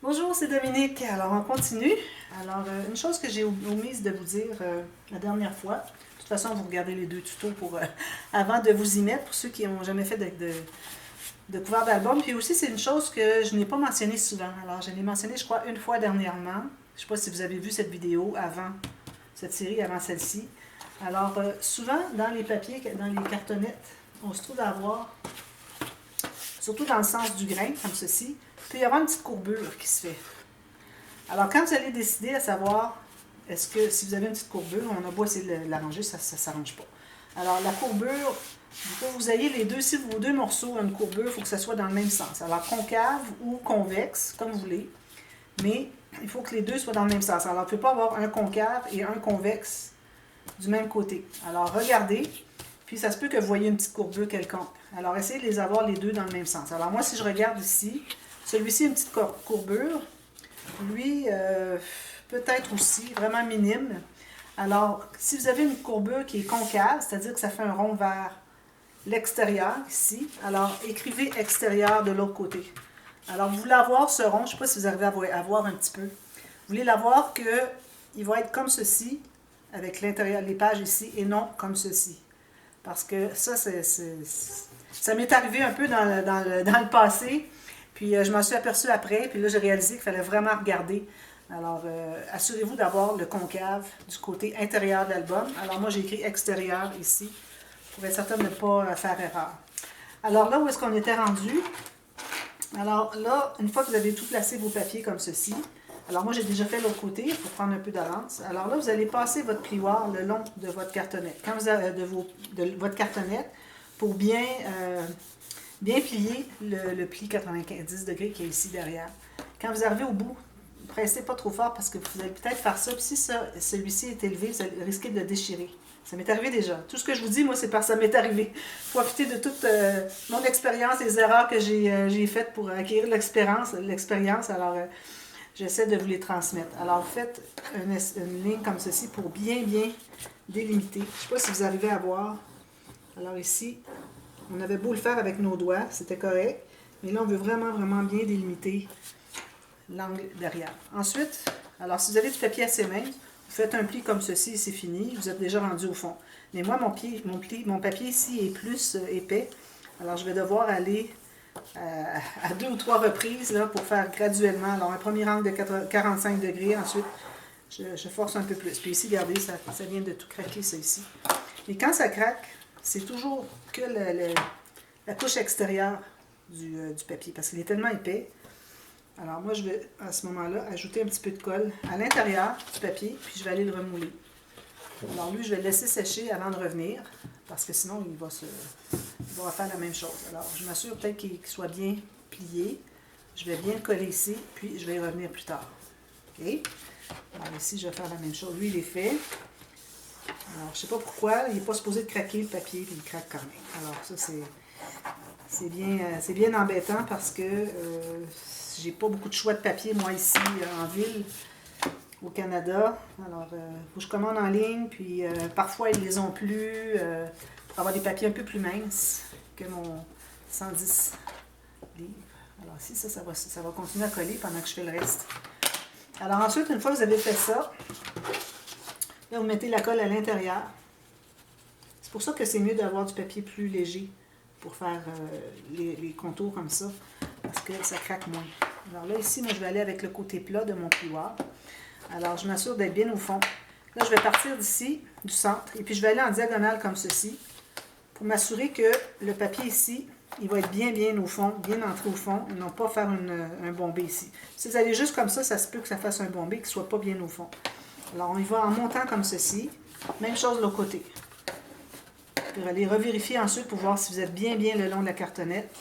Bonjour, c'est Dominique. Alors, on continue. Alors, une chose que j'ai omise de vous dire la dernière fois, de toute façon, vous regardez les deux tutos avant de vous y mettre, pour ceux qui n'ont jamais fait de couvert d'album. Puis aussi, c'est une chose que je n'ai pas mentionnée souvent. Alors, je l'ai mentionné, je crois, une fois dernièrement. Je ne sais pas si vous avez vu cette vidéo avant, cette série avant celle-ci. Alors, souvent, dans les papiers, dans les cartonnettes, on se trouve à avoir, surtout dans le sens du grain, comme ceci, il peut y avoir une petite courbure qui se fait. Alors, quand vous allez décider à savoir, est-ce que si vous avez une petite courbure, on a beau essayer de l'arranger, ça ne s'arrange pas. Alors, la courbure, il faut que vous ayez les deux, si vos deux morceaux ont une courbure, il faut que ça soit dans le même sens. Alors, concave ou convexe, comme vous voulez, mais il faut que les deux soient dans le même sens. Alors, il ne peut pas avoir un concave et un convexe du même côté. Alors, regardez, puis ça se peut que vous voyez une petite courbure quelconque. Alors, essayez de les avoir les deux dans le même sens. Alors, moi, si je regarde ici, celui-ci a une petite courbure. Lui, peut-être aussi, vraiment minime. Alors, si vous avez une courbure qui est concave, c'est-à-dire que ça fait un rond vers l'extérieur, ici, alors écrivez extérieur de l'autre côté. Alors, vous voulez avoir ce rond, je ne sais pas si vous arrivez à voir un petit peu. Vous voulez l'avoir qu'il va être comme ceci, avec l'intérieur, les pages ici, et non comme ceci. Parce que ça, ça m'est arrivé un peu dans le passé. Puis je m'en suis aperçue après, puis là j'ai réalisé qu'il fallait vraiment regarder. Alors, assurez-vous d'avoir le concave du côté intérieur de l'album. Alors moi j'ai écrit extérieur ici, pour être certain de ne pas faire erreur. Alors là, où est-ce qu'on était rendu? Alors là, une fois que vous avez tout placé vos papiers comme ceci, alors moi j'ai déjà fait l'autre côté, il faut prendre un peu d'avance. Alors là, vous allez passer votre plioir le long de votre cartonnette, quand vous avez, de votre cartonnette, pour bien plier le pli 90 degrés qui est ici derrière. Quand vous arrivez au bout, ne pressez pas trop fort parce que vous allez peut-être faire ça. Puis si celui-ci est élevé, vous allez risquer de le déchirer. Ça m'est arrivé déjà. Tout ce que je vous dis, moi, c'est parce que ça m'est arrivé. Profitez de toute mon expérience, les erreurs que j'ai faites pour acquérir l'expérience. Alors, j'essaie de vous les transmettre. Alors, faites une ligne comme ceci pour bien délimiter. Je ne sais pas si vous arrivez à voir. Alors ici, on avait beau le faire avec nos doigts, c'était correct. Mais là, on veut vraiment bien délimiter l'angle derrière. Ensuite, alors si vous avez du papier assez mince, vous faites un pli comme ceci et c'est fini. Vous êtes déjà rendu au fond. Mais moi, mon papier ici est plus épais. Alors, je vais devoir aller à 2 ou 3 reprises là, pour faire graduellement. Alors, un premier angle de 45 degrés. Ensuite, je force un peu plus. Puis ici, regardez, ça vient de tout craquer, ça ici. Et quand ça craque, c'est toujours que la couche extérieure du papier, parce qu'il est tellement épais. Alors moi, je vais, à ce moment-là, ajouter un petit peu de colle à l'intérieur du papier, puis je vais aller le remouler. Alors lui, je vais le laisser sécher avant de revenir, parce que sinon, il va refaire la même chose. Alors, je m'assure peut-être qu'il soit bien plié. Je vais bien le coller ici, puis je vais y revenir plus tard. OK? Alors ici, je vais faire la même chose. Lui, il est fait. Alors, je ne sais pas pourquoi, il n'est pas supposé de craquer le papier, puis il craque quand même. Alors, ça, c'est bien embêtant parce que j'ai pas beaucoup de choix de papier, moi, ici, en ville, au Canada. Alors, il faut que je commande en ligne, puis parfois, ils les ont plus, pour avoir des papiers un peu plus minces que mon 110 livres. Alors, ici, ça va continuer à coller pendant que je fais le reste. Alors, ensuite, une fois que vous avez fait ça, là, vous mettez la colle à l'intérieur. C'est pour ça que c'est mieux d'avoir du papier plus léger pour faire les contours comme ça, parce que ça craque moins. Alors là, ici, moi, je vais aller avec le côté plat de mon plioir. Alors, je m'assure d'être bien au fond. Là, je vais partir d'ici, du centre, et puis je vais aller en diagonale comme ceci, pour m'assurer que le papier ici, il va être bien au fond, bien entré au fond, et non pas faire un bombé ici. Si vous allez juste comme ça se peut que ça fasse un bombé, qu'il ne soit pas bien au fond. Alors, on y va en montant comme ceci. Même chose de l'autre côté. Vous allez revérifier ensuite pour voir si vous êtes bien le long de la cartonnette.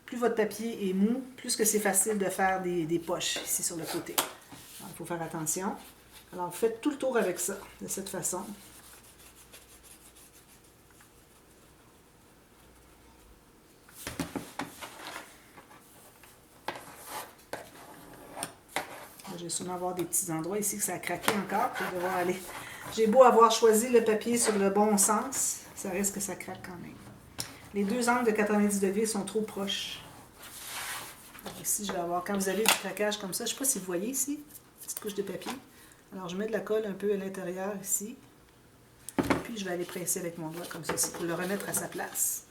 Plus votre papier est mou, plus que c'est facile de faire des poches ici sur le côté. Alors, il faut faire attention. Alors, vous faites tout le tour avec ça, de cette façon. Je vais sûrement avoir des petits endroits ici que ça a craqué encore. Je vais devoir aller. J'ai beau avoir choisi le papier sur le bon sens, ça risque que ça craque quand même. Les deux angles de 90 degrés sont trop proches. ici, je vais avoir, quand vous avez du craquage comme ça, je ne sais pas si vous voyez ici, une petite couche de papier. Alors, je mets de la colle un peu à l'intérieur ici. Puis, je vais aller presser avec mon doigt comme ceci pour le remettre à sa place.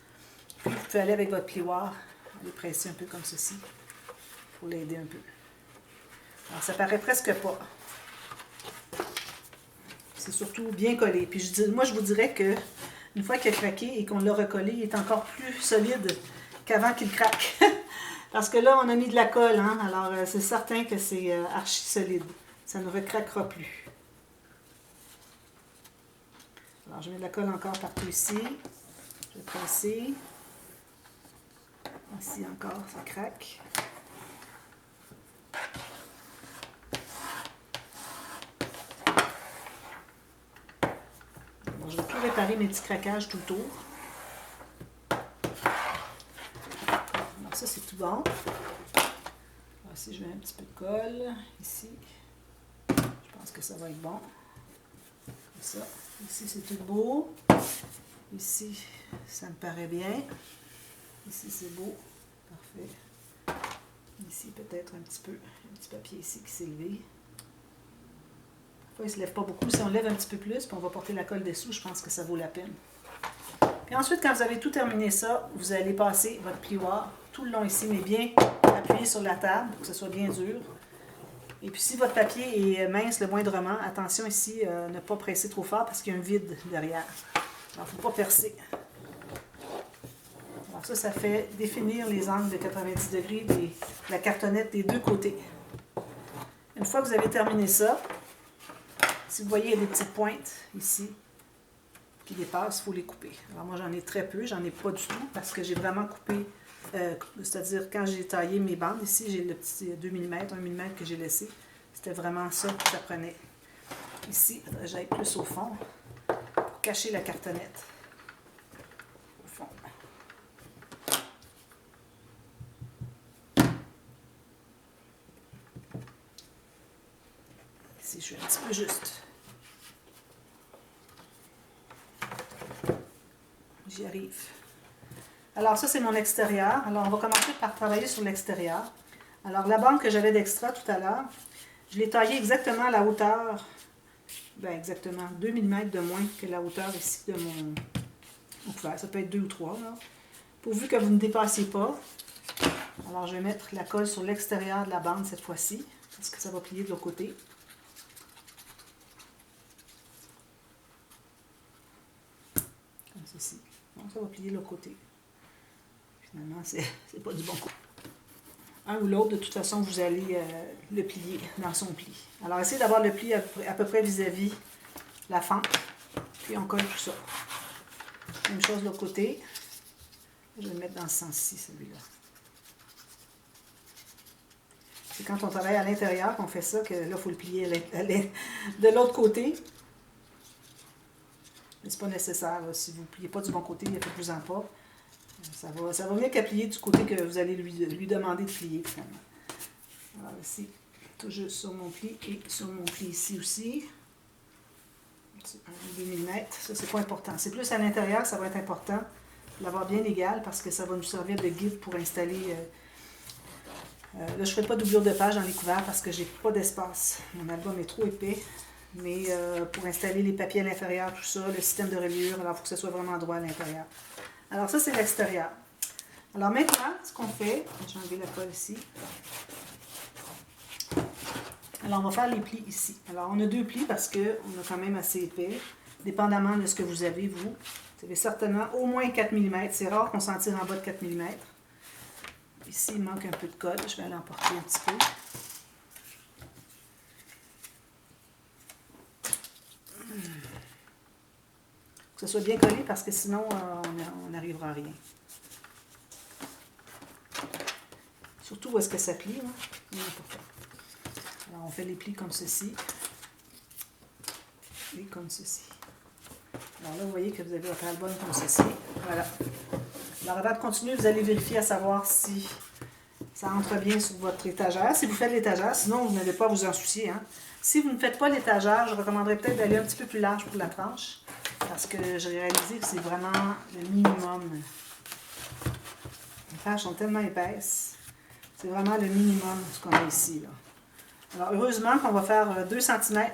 Puis, vous pouvez aller avec votre plioir, aller presser un peu comme ceci pour l'aider un peu. Alors, ça paraît presque pas. C'est surtout bien collé. Puis, moi, je vous dirais que une fois qu'il a craqué et qu'on l'a recollé, il est encore plus solide qu'avant qu'il craque. Parce que là, on a mis de la colle, hein? Alors c'est certain que c'est archi solide. Ça ne recraquera plus. Alors, je mets de la colle encore partout ici. Je vais presser. Ici encore, ça craque. Alors, je vais tout réparer mes petits craquages tout autour. Alors, ça, c'est tout bon. Ici, je mets un petit peu de colle. Ici, je pense que ça va être bon. Comme ça. Ici, c'est tout beau. Ici, ça me paraît bien. Ici, c'est beau. Parfait. Ici, peut-être un petit papier ici qui s'est levé. Parfois, il ne se lève pas beaucoup. Si on lève un petit peu plus, puis on va porter la colle dessous, je pense que ça vaut la peine. Puis ensuite, quand vous avez tout terminé ça, vous allez passer votre plioir tout le long ici, mais bien appuyé sur la table pour que ce soit bien dur. Et puis si votre papier est mince le moindrement, attention ici, ne pas presser trop fort parce qu'il y a un vide derrière. Alors, il ne faut pas percer. Alors ça fait définir les angles de 90 degrés de la cartonnette des deux côtés. Une fois que vous avez terminé ça, si vous voyez, il y a des petites pointes ici qui dépassent, il faut les couper. Alors moi, j'en ai très peu, j'en ai pas du tout parce que j'ai vraiment coupé, c'est-à-dire quand j'ai taillé mes bandes, ici j'ai le petit 2 mm, 1 mm que j'ai laissé. C'était vraiment ça que ça prenait. Ici, j'aille plus au fond pour cacher la cartonnette. Au fond. Ici, je suis un petit peu juste. J'y arrive. Alors ça, c'est mon extérieur. Alors on va commencer par travailler sur l'extérieur. Alors la bande que j'avais d'extra tout à l'heure, je l'ai taillée exactement à la hauteur, exactement 2 mm de moins que la hauteur ici de mon couvert. Ça peut être 2 ou 3, là. Pourvu que vous ne dépassiez pas. Alors je vais mettre la colle sur l'extérieur de la bande cette fois-ci, parce que ça va plier de l'autre côté. Comme ceci. Donc ça va plier de l'autre côté. Finalement, c'est pas du bon coup. Un ou l'autre, de toute façon, vous allez le plier dans son pli. Alors, essayez d'avoir le pli à peu près vis-à-vis la fente. Puis, on colle tout ça. Même chose de l'autre côté. Je vais le mettre dans ce sens-ci, celui-là. C'est quand on travaille à l'intérieur qu'on fait ça, que là, il faut le plier de l'autre côté. Mais c'est pas nécessaire. Là. Si vous ne pliez pas du bon côté, faites-vous-en pas. Ça va venir qu'à plier du côté que vous allez lui demander de plier, finalement. Alors ici, tout juste sur mon pli et sur mon pli ici aussi. 2 mm, ça c'est pas important. C'est plus à l'intérieur, ça va être important de l'avoir bien égal parce que ça va nous servir de guide pour installer... là, je ne ferai pas doublure de page dans les couverts parce que j'ai pas d'espace. Mon album est trop épais. Mais pour installer les papiers à l'intérieur, tout ça, le système de reliure, alors il faut que ce soit vraiment droit à l'intérieur. Alors ça, c'est l'extérieur. Alors maintenant, ce qu'on fait, j'ai enlevé la colle ici. Alors on va faire les plis ici. Alors on a 2 plis parce qu'on a quand même assez épais, dépendamment de ce que vous avez, vous. Vous avez certainement au moins 4 mm. C'est rare qu'on s'en tire en bas de 4 mm. Ici, il manque un peu de colle. Je vais aller emporter un petit peu. Que ce soit bien collé parce que sinon, on n'arrivera à rien. Surtout où est-ce que ça plie. Hein? Alors, on fait les plis comme ceci. Et comme ceci. Alors là, vous voyez que vous avez votre album comme ceci. Voilà. Alors, avant de continuer, vous allez vérifier à savoir si ça entre bien sur votre étagère. Si vous faites l'étagère, sinon, vous n'avez pas à vous en soucier. Hein? Si vous ne faites pas l'étagère, je recommanderais peut-être d'aller un petit peu plus large pour la tranche. Parce que j'ai réalisé que c'est vraiment le minimum. Les pages sont tellement épaisses. C'est vraiment le minimum ce qu'on a ici, là. Alors, heureusement qu'on va faire 2 cm,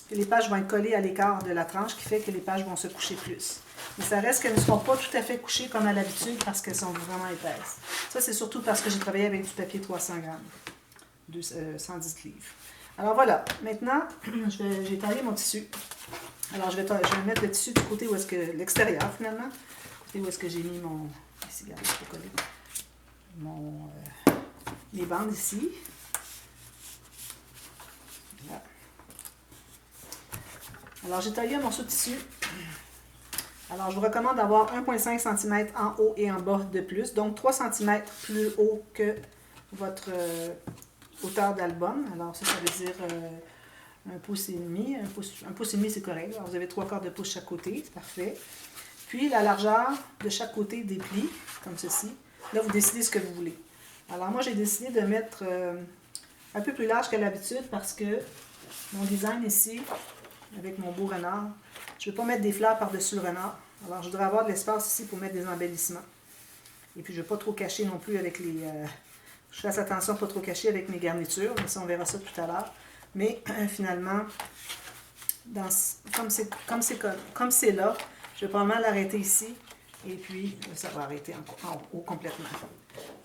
que les pages vont être collées à l'écart de la tranche, qui fait que les pages vont se coucher plus. Mais ça reste qu'elles ne seront pas tout à fait couchées comme à l'habitude parce qu'elles sont vraiment épaisses. Ça, c'est surtout parce que j'ai travaillé avec du papier 300 grammes, 110 livres. Alors voilà, maintenant, j'ai taillé mon tissu. Alors, je vais mettre le tissu du côté où est-ce que, l'extérieur finalement, côté où est-ce que j'ai mis mon, ici, regardez, je peux coller, les bandes ici. Voilà. Alors, j'ai taillé un morceau de tissu. Alors, je vous recommande d'avoir 1,5 cm en haut et en bas de plus, donc 3 cm plus haut que votre hauteur d'album. Alors, ça veut dire 1,5 pouce. 1,5 pouce c'est correct. Alors, vous avez 3/4 de pouce chaque côté, c'est parfait. Puis, la largeur de chaque côté des plis, comme ceci. Là, vous décidez ce que vous voulez. Alors, moi, j'ai décidé de mettre un peu plus large qu'à l'habitude parce que mon design ici, avec mon beau renard, je ne veux pas mettre des fleurs par-dessus le renard. Alors, je voudrais avoir de l'espace ici pour mettre des embellissements. Et puis, je ne veux pas trop cacher non plus avec les... je fasse attention à ne pas trop cacher avec mes garnitures. Mais ça, on verra ça tout à l'heure. Mais finalement, comme c'est là, je vais probablement l'arrêter ici. Et puis, ça va arrêter en haut complètement.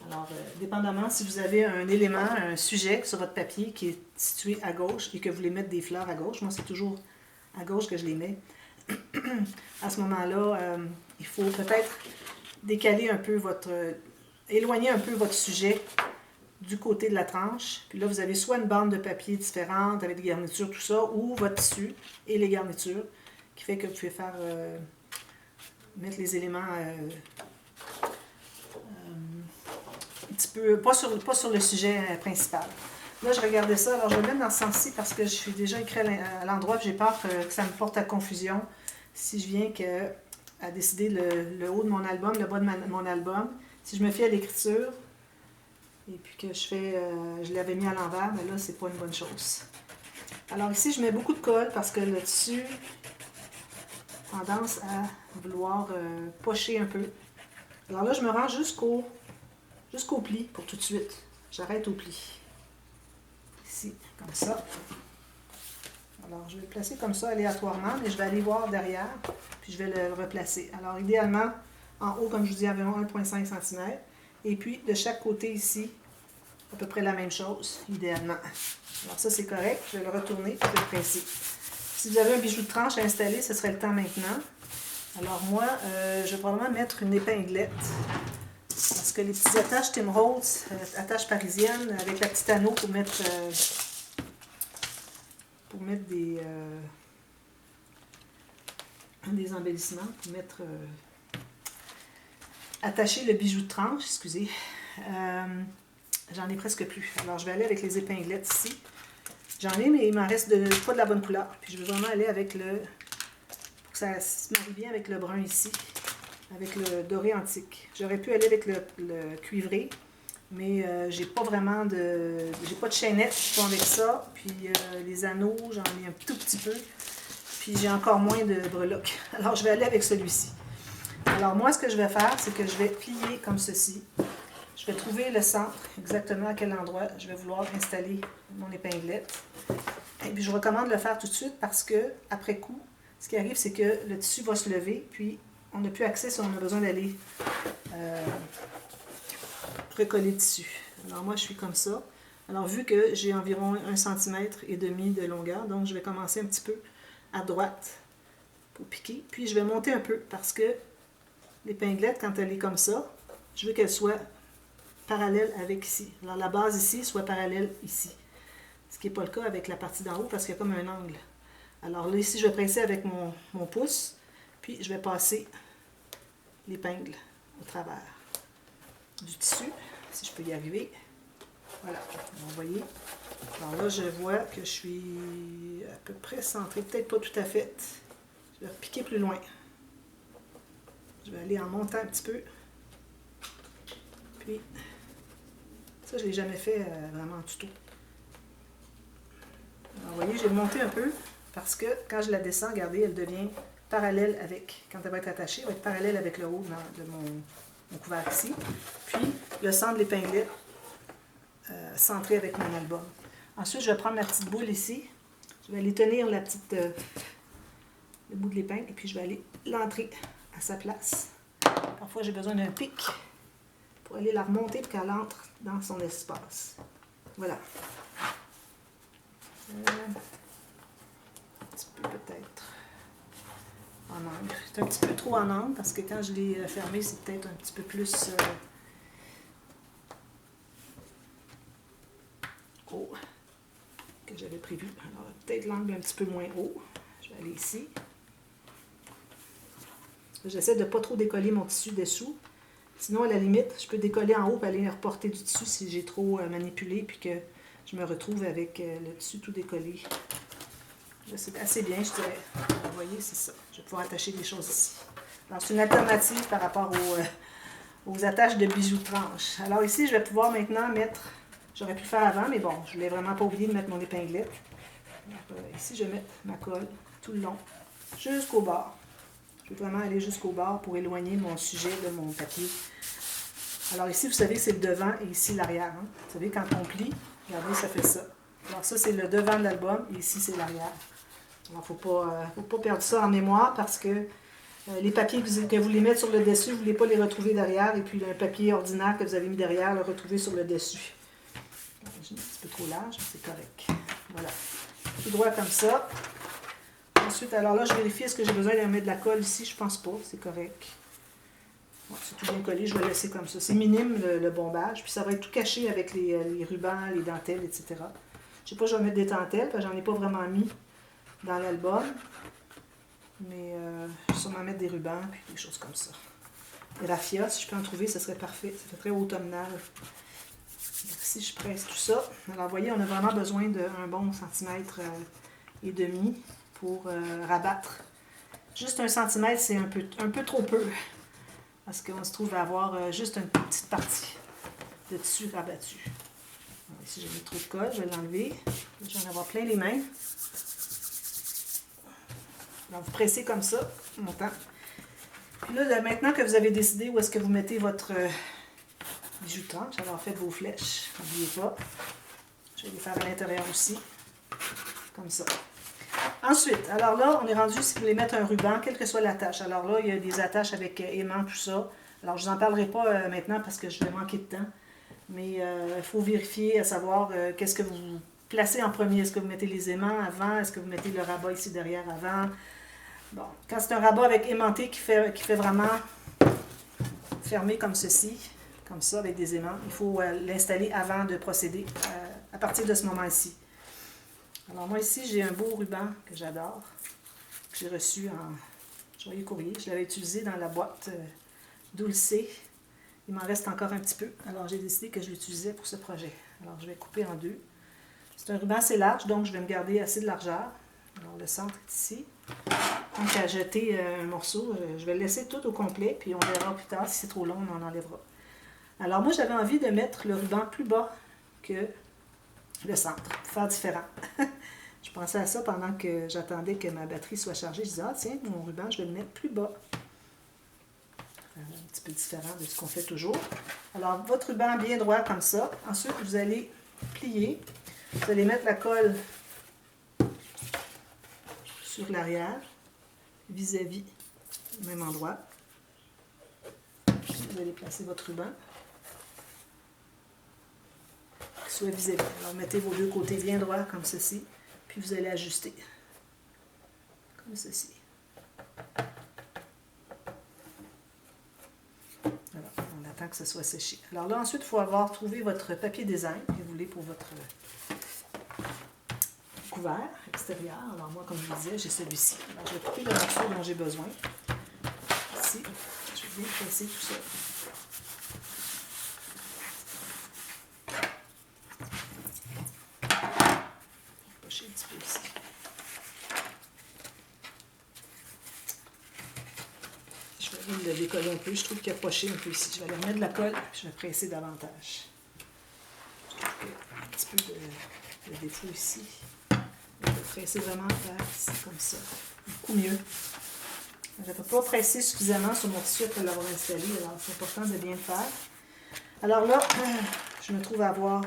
Alors, dépendamment, si vous avez un élément, un sujet sur votre papier qui est situé à gauche et que vous voulez mettre des fleurs à gauche, moi, c'est toujours à gauche que je les mets. À ce moment-là, il faut peut-être décaler un peu éloigner un peu votre sujet du côté de la tranche. Puis là, vous avez soit une bande de papier différente avec des garnitures, tout ça, ou votre tissu et les garnitures, qui fait que vous pouvez faire mettre les éléments un petit peu, pas sur le sujet principal. Là, je regardais ça. Alors, je vais le mettre dans ce sens-ci parce que je suis déjà écrit à l'endroit, puis j'ai peur que ça me porte à confusion si je viens à décider le haut de mon album, le bas de mon album. Si je me fie à l'écriture et puis que je l'avais mis à l'envers, mais là, c'est pas une bonne chose. Alors ici, je mets beaucoup de colle parce que le tissu a tendance à vouloir pocher un peu. Alors là, je me rends jusqu'au pli pour tout de suite. J'arrête au pli. Ici, comme ça. Alors, je vais le placer comme ça aléatoirement, mais je vais aller voir derrière, puis je vais le replacer. Alors, idéalement, en haut, comme je vous dis, environ 1,5 cm. Et puis, de chaque côté ici, à peu près la même chose, idéalement. Alors, ça, c'est correct. Je vais le retourner, puis je vais le presser. Si vous avez un bijou de tranche à installer, ce serait le temps maintenant. Alors, moi, je vais probablement mettre une épinglette. Parce que les petites attaches Tim Holtz, attaches parisiennes, avec la petite anneau pour mettre des embellissements, pour mettre attacher le bijou de tranche, excusez. J'en ai presque plus. Alors, je vais aller avec les épinglettes ici. J'en ai, mais il m'en reste pas de la bonne couleur. Puis, je vais vraiment aller avec pour que ça se marie bien avec le brun ici. Avec le doré antique. J'aurais pu aller avec le cuivré, mais j'ai pas vraiment j'ai pas de chaînette, je suis pas avec ça. Puis les anneaux, j'en ai un tout petit peu. Puis j'ai encore moins de breloques. Alors je vais aller avec celui-ci. Alors moi, ce que je vais faire, c'est que je vais plier comme ceci. Je vais trouver le centre, exactement à quel endroit je vais vouloir installer mon épinglette. Et puis je vous recommande de le faire tout de suite parce que après coup, ce qui arrive, c'est que le tissu va se lever, puis on n'a plus accès si on a besoin d'aller recoller le tissu. Alors moi, je suis comme ça. Alors vu que j'ai environ 1,5 cm de longueur, donc je vais commencer un petit peu à droite pour piquer. Puis je vais monter un peu parce que l'épinglette, quand elle est comme ça, je veux qu'elle soit parallèle avec ici. Alors la base ici soit parallèle ici. Ce qui n'est pas le cas avec la partie d'en haut parce qu'il y a comme un angle. Alors là, ici, je vais presser avec mon pouce, puis je vais passer l'épingle au travers du tissu, si je peux y arriver. Voilà, vous voyez. Alors là, je vois que je suis à peu près centrée, peut-être pas tout à fait. Je vais repiquer plus loin. Je vais aller en montant un petit peu. Puis, ça, je ne l'ai jamais fait vraiment du tout. Alors, vous voyez, j'ai monté un peu parce que quand je la descends, regardez, elle devient parallèle avec, quand elle va être attachée, elle va être parallèle avec le haut de mon couvert ici. Puis, le centre de l'épinglette centrer avec mon album. Ensuite, je vais prendre ma petite boule ici. Je vais aller tenir le bout de l'épingle et puis je vais aller l'entrer à sa place. Parfois, j'ai besoin d'un pic pour aller la remonter pour qu'elle entre dans son espace. Voilà. Un petit peu peut-être en angle. C'est un petit peu trop en angle parce que quand je l'ai fermé, c'est peut-être un petit peu plus haut que j'avais prévu. Alors, peut-être l'angle un petit peu moins haut. Je vais aller ici. J'essaie de ne pas trop décoller mon tissu dessous. Sinon, à la limite, je peux décoller en haut et aller reporter du tissu si j'ai trop manipulé puis que je me retrouve avec le tissu tout décollé. Là, c'est assez bien, je dirais. Vous voyez, c'est ça. Je vais pouvoir attacher des choses ici. Alors, c'est une alternative par rapport aux attaches de bijoux de tranche. Alors ici, je vais pouvoir maintenant mettre... J'aurais pu le faire avant, mais bon, je ne voulais vraiment pas oublier de mettre mon épinglette. Alors, ici, je vais mettre ma colle tout le long, jusqu'au bord. Je vais vraiment aller jusqu'au bord pour éloigner mon sujet de mon papier. Alors ici, vous savez que c'est le devant et ici l'arrière. Hein? Vous savez, quand on plie, regardez, ça fait ça. Alors ça, c'est le devant de l'album et ici, c'est l'arrière. Alors, il ne faut pas perdre ça en mémoire parce que les papiers que vous voulez mettre sur le dessus, vous ne voulez pas les retrouver derrière. Et puis, un papier ordinaire que vous avez mis derrière, le retrouver sur le dessus. J'ai un petit peu trop large, mais c'est correct. Voilà. Tout droit comme ça. Ensuite, alors là, je vérifie est-ce que j'ai besoin de mettre de la colle ici. Je pense pas, c'est correct. Bon, c'est tout bien collé, je vais laisser comme ça. C'est minime le bombage, puis ça va être tout caché avec les rubans, les dentelles, etc. Je ne sais pas, je vais mettre des dentelles, parce que j'en ai pas vraiment mis dans l'album. Mais je vais sûrement mettre des rubans, puis des choses comme ça. Des raffias, si je peux en trouver, ce serait parfait. Ça fait très automnal. Donc, si je presse tout ça, alors vous voyez, on a vraiment besoin d'un bon centimètre et demi pour rabattre. Juste 1 centimètre, c'est un peu trop peu. Parce qu'on se trouve à avoir juste une petite partie de tissu rabattu. Alors, ici, j'ai mis trop de colle, je vais l'enlever. Je vais en avoir plein les mains. Donc, vous pressez comme ça, longtemps. Puis là, maintenant que vous avez décidé où est-ce que vous mettez votre bijou de tranche, alors faites vos flèches, n'oubliez pas. Je vais les faire à l'intérieur aussi, comme ça. Ensuite, alors là, on est rendu si vous voulez mettre un ruban, quelle que soit l'attache. Alors là, il y a des attaches avec aimant, tout ça. Alors, je vous en parlerai pas maintenant parce que je vais manquer de temps. Mais il faut vérifier à savoir qu'est-ce que vous placez en premier. Est-ce que vous mettez les aimants avant? Est-ce que vous mettez le rabat ici derrière avant? Bon, quand c'est un rabat avec aimanté qui fait vraiment fermé comme ceci, comme ça, avec des aimants, il faut l'installer avant de procéder à partir de ce moment-ci. Alors moi ici, j'ai un beau ruban que j'adore, que j'ai reçu en joyeux courrier. Je l'avais utilisé dans la boîte Dulce. Il m'en reste encore un petit peu, alors j'ai décidé que je l'utilisais pour ce projet. Alors je vais couper en deux. C'est un ruban assez large, donc je vais me garder assez de largeur. Alors le centre est ici. Donc à jeter un morceau, je vais le laisser tout au complet, puis on verra plus tard si c'est trop long, on en enlèvera. Alors moi j'avais envie de mettre le ruban plus bas que le centre, pour faire différent. Je pensais à ça pendant que j'attendais que ma batterie soit chargée. Je disais, ah tiens, mon ruban, je vais le mettre plus bas. Un petit peu différent de ce qu'on fait toujours. Alors, votre ruban bien droit comme ça. Ensuite, vous allez plier. Vous allez mettre la colle sur l'arrière, vis-à-vis au même endroit. Vous allez placer votre ruban. Soit vis-à-vis. Alors, mettez vos deux côtés bien droits comme ceci. Puis vous allez ajuster. Comme ceci. Voilà, on attend que ça soit séché. Alors là, ensuite, il faut avoir trouvé votre papier design que vous voulez pour votre couvert extérieur. Alors moi, comme je vous disais, j'ai celui-ci. Alors je vais couper le morceau dont j'ai besoin. Ici, je vais bien presser tout ça. Pocher un petit peu ici. Je vais le décoller un peu. Je trouve qu'il a poché un peu ici. Je vais aller remettre de la colle et je vais presser davantage. Je trouve qu'il y a un petit peu de défaut ici. Je vais presser vraiment ici, comme ça. Beaucoup mieux. Je ne peux pas presser suffisamment sur mon tissu pour l'avoir installé. Alors, c'est important de bien le faire. Alors là, je me trouve à avoir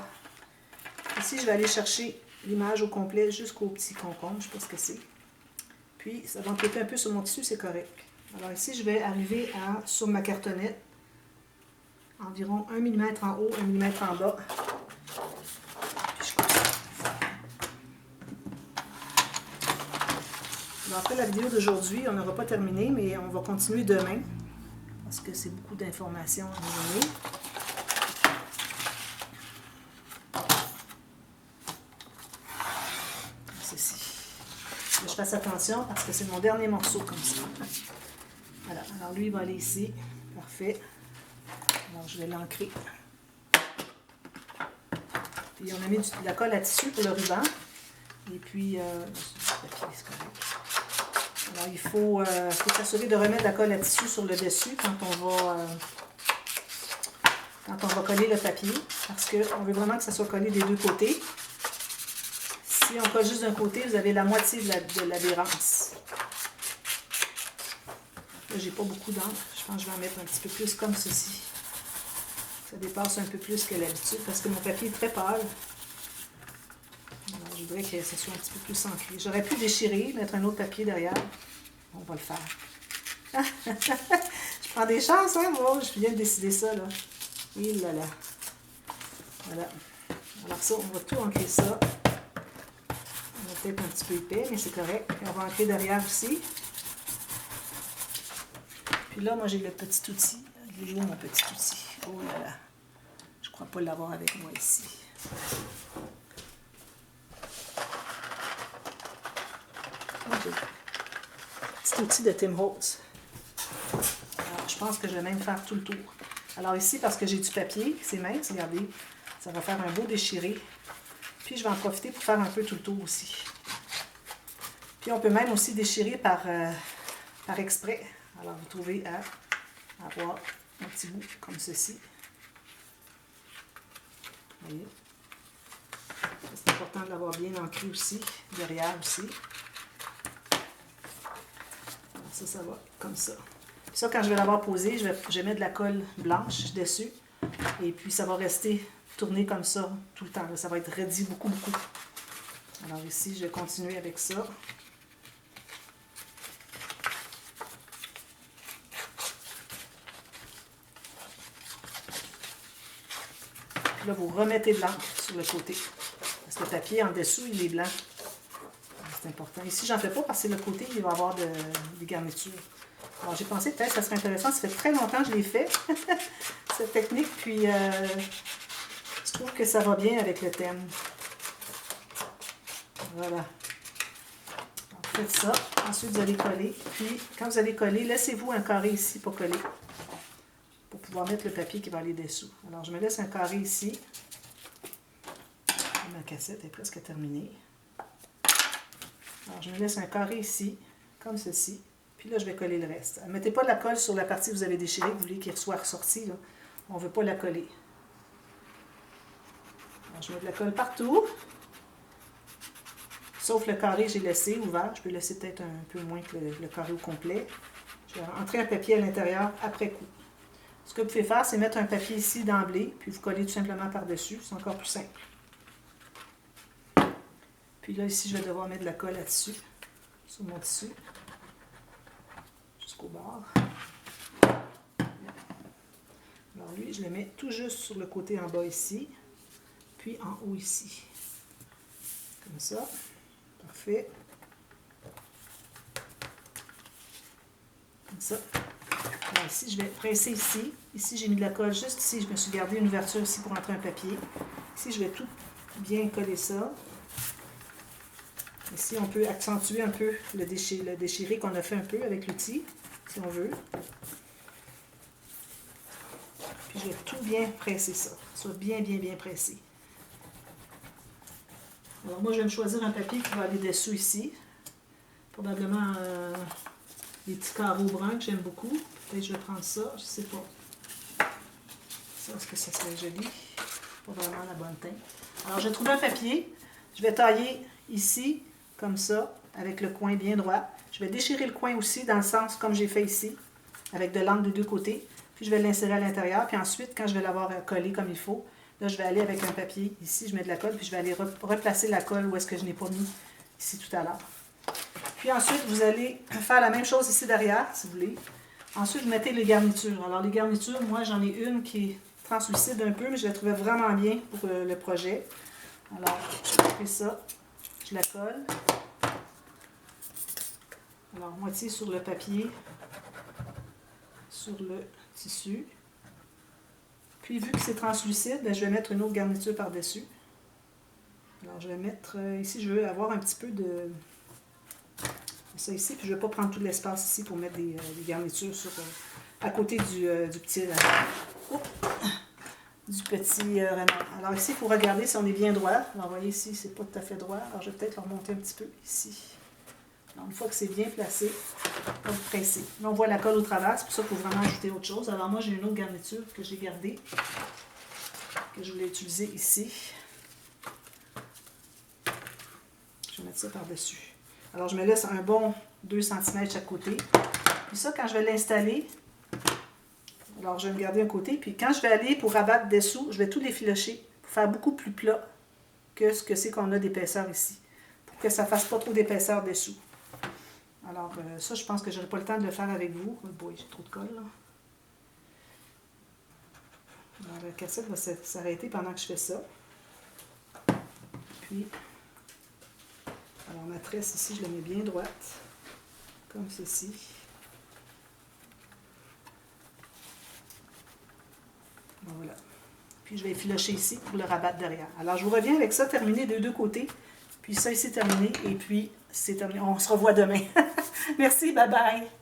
ici, je vais aller chercher l'image au complet jusqu'au petit concombre, je ne sais pas ce que c'est. Puis, ça va empiéter un peu sur mon tissu, c'est correct. Alors ici, je vais arriver sur ma cartonnette, environ 1 mm en haut, 1 mm en bas. Puis je coupe ça. Alors, après la vidéo d'aujourd'hui, on n'aura pas terminé, mais on va continuer demain, parce que c'est beaucoup d'informations à nous donner. Je fasse attention parce que c'est mon dernier morceau comme ça. Voilà, alors lui il va aller ici. Parfait. Alors je vais l'ancrer. Puis on a mis de la colle à tissu pour le ruban. Et puis, c'est correct. Alors il faut s'assurer de remettre la colle à tissu sur le dessus quand on va coller le papier. Parce qu'on veut vraiment que ça soit collé des deux côtés. Si on colle juste d'un côté, vous avez la moitié de l'adhérence. Là, j'ai pas beaucoup d'encre. Je pense que je vais en mettre un petit peu plus comme ceci. Ça dépasse un peu plus que l'habitude parce que mon papier est très pâle. Alors, je voudrais que ça soit un petit peu plus ancré. J'aurais pu déchirer, mettre un autre papier derrière. On va le faire. Je prends des chances, hein, moi. Je viens de décider ça, là. Et là là. Voilà. Alors ça, on va tout ancrer ça. Peut-être un petit peu épais, mais c'est correct. Puis on va ancrer derrière aussi. Puis là, moi, j'ai le petit outil. Il est où, mon petit outil? Oh là là. Je crois pas l'avoir avec moi ici. Okay. Petit outil de Tim Holtz. Alors, je pense que je vais même faire tout le tour. Alors ici, parce que j'ai du papier, c'est mince, regardez, ça va faire un beau déchiré. Puis je vais en profiter pour faire un peu tout le tour aussi. Puis on peut même aussi déchirer par exprès. Alors vous trouvez à avoir un petit bout comme ceci. Vous voyez? C'est important de l'avoir bien ancré aussi, derrière aussi. Alors ça va comme ça. Puis ça, quand je vais l'avoir posé, je vais mettre de la colle blanche dessus. Et puis ça va rester tourné comme ça tout le temps. Là, ça va être raidi beaucoup, beaucoup. Alors ici, je vais continuer avec ça. Puis là, vous remettez de l'encre sur le côté. Parce que le papier en dessous, il est blanc. C'est important. Ici, j'en fais pas parce que le côté, il va y avoir des garnitures. Alors, j'ai pensé peut-être que ça serait intéressant. Ça fait très longtemps que je l'ai fait, cette technique. Puis, je trouve que ça va bien avec le thème. Voilà. Donc, faites ça. Ensuite, vous allez coller. Puis, quand vous allez coller, laissez-vous un carré ici pour coller. Pour pouvoir mettre le papier qui va aller dessous. Alors, je me laisse un carré ici. Ma cassette est presque terminée. Alors, je me laisse un carré ici, comme ceci. Puis là, je vais coller le reste. Ne mettez pas de la colle sur la partie que vous avez déchirée, que vous voulez qu'il soit ressorti. Là. On ne veut pas la coller. Alors, je mets de la colle partout. Sauf le carré que j'ai laissé ouvert. Je peux laisser peut-être un peu moins que le carré au complet. Je vais entrer un papier à l'intérieur après coup. Ce que vous pouvez faire, c'est mettre un papier ici d'emblée, puis vous collez tout simplement par-dessus. C'est encore plus simple. Puis là, ici, je vais devoir mettre de la colle là-dessus, sur mon tissu, jusqu'au bord. Alors lui, je le mets tout juste sur le côté en bas ici, puis en haut ici. Comme ça. Parfait. Comme ça. Alors ici, je vais presser ici. Ici, j'ai mis de la colle juste ici. Je me suis gardé une ouverture ici pour entrer un papier. Ici, je vais tout bien coller ça. Ici, on peut accentuer un peu le déchiré qu'on a fait un peu avec l'outil, si on veut. Puis, je vais tout bien presser ça. Soit bien, bien, bien pressé. Alors, moi, je vais me choisir un papier qui va aller dessous ici. Probablement des petits carreaux bruns que j'aime beaucoup. Peut-être que je vais prendre ça, je ne sais pas. Ça, est-ce que ça serait joli? Pas vraiment la bonne teinte. Alors, je vais trouver un papier. Je vais tailler ici, comme ça, avec le coin bien droit. Je vais déchirer le coin aussi dans le sens comme j'ai fait ici, avec de l'encre des deux côtés. Puis je vais l'insérer à l'intérieur. Puis ensuite, quand je vais l'avoir collé comme il faut, Là, je vais aller avec un papier. Ici, je mets de la colle, puis je vais aller replacer la colle où est-ce que je n'ai pas mis ici tout à l'heure. Puis ensuite, vous allez faire la même chose ici derrière, si vous voulez. Ensuite, vous mettez les garnitures. Alors, les garnitures, moi, j'en ai une qui est translucide un peu, mais je la trouvais vraiment bien pour le projet. Alors, je fais ça, je la colle. Alors, moitié sur le papier, sur le tissu. Puis, vu que c'est translucide, bien, je vais mettre une autre garniture par-dessus. Alors, je vais mettre, ici, je veux avoir un petit peu de ça ici, puis je ne vais pas prendre tout l'espace ici pour mettre des garnitures sur, à côté du petit renard. Alors ici, il faut regarder si on est bien droit. Alors, vous voyez ici, c'est pas tout à fait droit. Alors, je vais peut-être le remonter un petit peu ici. Alors, une fois que c'est bien placé, on va vous presser. Là, on voit la colle au travers, c'est pour ça qu'il faut vraiment ajouter autre chose. Alors, moi, j'ai une autre garniture que j'ai gardée, que je voulais utiliser ici. Je vais mettre ça par-dessus. Alors, je me laisse un bon 2 cm chaque côté. Puis ça, quand je vais l'installer, alors je vais me garder un côté. Puis quand je vais aller pour abattre dessous, je vais tout l'effilocher pour faire beaucoup plus plat que ce que c'est qu'on a d'épaisseur ici. Pour que ça ne fasse pas trop d'épaisseur dessous. Alors, ça, je pense que je n'aurai pas le temps de le faire avec vous. Oh boy, j'ai trop de colle, là. Alors, la cassette va s'arrêter pendant que je fais ça. Puis... alors, ma tresse ici, je la mets bien droite, comme ceci. Voilà. Puis, je vais effilocher ici pour le rabattre derrière. Alors, je vous reviens avec ça terminé des deux côtés. Puis, ça ici terminé. Et puis, c'est terminé. On se revoit demain. Merci, bye bye.